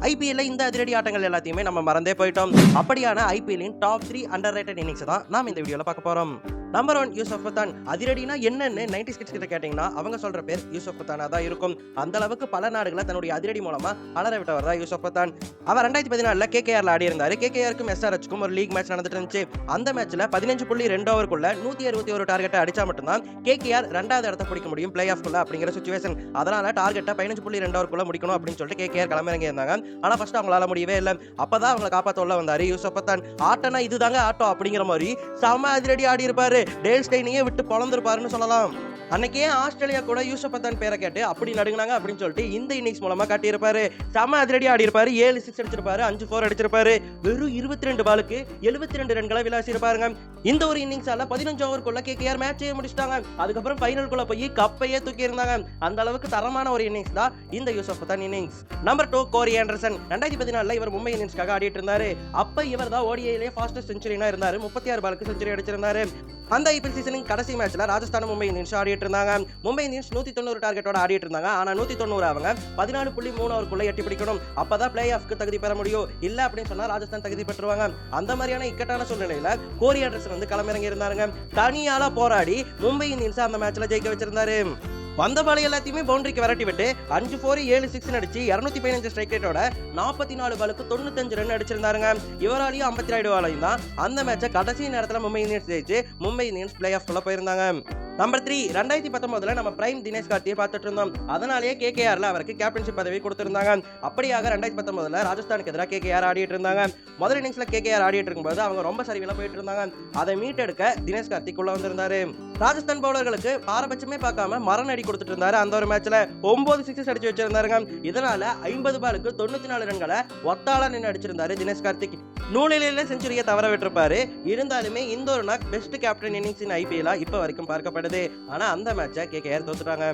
ஐபிஎல்ல இந்த அதிரடி ஆட்டங்கள் எல்லாத்தையுமே நம்ம மறந்தே போயிட்டோம். அப்படியான ஐபிஎல்லின் டாப் 3 அண்டர் ரேட்டட் இன்னிங்ஸ் தான் நாம இந்த வீடியோல பார்க்க போறோம். நம்பர் 1 யூசுப் பத்தான். அதிரடினா என்னன்னு 90s கிட்ஸ் கிட்ட கேட்டீங்கன்னா அவங்க சொல்ற பேர் யூசுப் பத்தானா தான் இருக்கும். அந்த அளவுக்கு பல நாடுகளை தன்னுடைய அதிரடி மூலமா அலற விட்டவர் தான் யூசுப் பத்தான். அவர் 2014ல கேகேஆர்ல ஆடி இருந்தாரு. கேகேஆருக்கும் எஸ்ஆர்எச்சுக்கும் ஒரு லீக் மேட்ச் நடந்துட்டு இருந்துச்சு. அந்த மேட்ச்ல 15.2 ஓவருக்குள்ள 161 டார்கெட்டை அடிச்சா மட்டும்தான் கேகேஆர் 2வது இடத்தை பிடிக்க முடியும் பிளே ஆஃப்குள்ள அப்படிங்கிற சிச்சுவேஷன். அதனால டார்கெட்டை 15.2 ஓவருக்குள்ள முடிக்கணும் அப்படின்னு சொல்லிட்டு கேகேஆர் களமிறங்கி இருந்தாங்க. ஆனா ஃபர்ஸ்ட் அவங்களால முடியவே இல்லை. அப்பதான் அவங்களை காப்பாற்ற உள்ள வந்தாரு யூசுப் பத்தான். ஆட்டனா இதுதாங்க ஆட்டம் அப்படிங்கிற மாதிரி செம அதிரடி ஆடி இருப்பாரு. டேல் ஸ்டெய்னியே விட்டு பொழந்திருப்பாருன்னு சொல்லலாம். அன்னைக்கே ஆஸ்திரேலியா கூட யூசுப் பத்தான் பேரை கேட்டு அப்படி நடுங்கினாங்க அப்படின்னு சொல்லிட்டு இந்த இன்னிங்ஸ் மூலமா காட்டியிருப்பாரு. செம அதிரடி ஆடி இருப்பாரு. 7 6 அடிச்சிருப்பாரு, 5 4 அடிச்சிருப்பாரு. வெறும் 22 பாலுக்கு 72 ரன்களை விளாசி இருப்பாருங்க. இந்த ஒரு இன்னிங்ஸால 15 ஓவருக்குள்ள கேகேஆர் மேட்சே முடிச்சிட்டாங்க. அதுக்கப்புறம் ஃபைனலுக்குள்ள போய் கப்பையே தூக்கி இருந்தாங்க. அந்த அளவுக்கு தரமான ஒரு இன்னிங்ஸ் தான் இந்த யூசுப் பத்தான் இன்னிங்ஸ். நம்பர் 2 கோரி ஆண்டர்சன். 2014ல இவர் மும்பை இந்தியன்ஸ்க்காக ஆடிட்டு இருந்தாரு. அப்ப இவர் தான் ஓடிஐலே ஃபாஸ்டஸ்ட் செஞ்சுரினா இருந்தாரு. 36 பாலுக்கு செஞ்சுரி அடிச்சிருந்தாரு. அந்த ஐபிஎல் சீசனின் கடைசி மேட்ச்ல ராஜஸ்தான் மும்பை இந்தியன்ஸ் ஆடிட்டு இருந்தாங்க. மும்பை இந்தியன்ஸ் 190 டார்கெட்டோட ஆடிட்டு இருந்தாங்க. ஆனா 190 அவங்க 14.3 ஓவருக்குள்ள எட்டி பிடிக்கணும். அப்பதான் பிளே ஆஃப்க்கு தகுதி பெற முடியும். இல்ல அப்படின்னு சொன்னா ராஜஸ்தான் தகுதி பெற்றுவாங்க. அந்த மாதிரியான இக்கட்டான சூழ்நிலையில கோரி ஆண்டர்சன் வந்து களமிறங்கி இருந்தாருங்க. தனியால போராடி மும்பை இந்தியன்ஸ் அந்த மேட்ச்ல ஜெயிக்க வச்சிருந்தாரு. வந்த பால் எல்லாத்தையுமே பவுண்டரிக்கு விரட்டி விட்டு 5 4 7 6 அடிச்சு 215 ஸ்ட்ரைக் ரேட்டோட 44 பாலுக்கு 95 ரன் அடிச்சிருந்தாருங்க. இவராலையும் 52 பாலையும் தான் அந்த மேட்சை கடைசி நேரத்தில் மும்பை இந்தியன்ஸ் ஜெயிச்சு மும்பை இந்தியன்ஸ் பிளே ஆஃப் போயிருந்தாங்க. நம்பர் 3 2019ல நம்ம பிரைம் தினேஷ் கார்த்தியை பார்த்துட்டு இருந்தோம். அதனாலேயே கேகேஆர்ல அவருக்கு கேப்டன்ஷிப் பதவி கொடுத்திருந்தாங்க. அப்படியாக 2019ல ராஜஸ்தானுக்கு எதிராக கேகேஆர் ஆடிட்டு இருந்தாங்க. முதல் இன்னிங்ஸ்ல கேகேஆர் ஆடிட்டு இருக்கும்போது அவங்க ரொம்ப சரிவில போயிட்டு இருந்தாங்க. அதை மீட்டெடுக்க தினேஷ் கார்த்திக் உள்ள வந்திருந்தாரு. ராஜஸ்தான் பவுலர்களுக்கு பாரபட்சமே பார்க்காம மரணடி கொடுத்துட்டு இருந்தாரு. அந்த ஒரு மேட்ச்ல 9 சிக்ஸஸ் அடிச்சு வச்சிருந்தாருங்க. இதனால 50 பாலுக்கு 94 ரன்களை ஒத்தாள நின்று அடிச்சிருந்தாரு தினேஷ் கார்த்திக். நூலிலே செஞ்சுரியை தவற விட்டுருப்பாரு. இருந்தாலுமே இந்த ஒரு நாக் பெஸ்ட் கேப்டன் இன்னிங்ஸ் இன் ஐபிஎல் இப்ப வரைக்கும் பார்க்கப்படுது. ஆனா அந்த மேட்சை கேகேஆர் தோத்துட்டாங்க.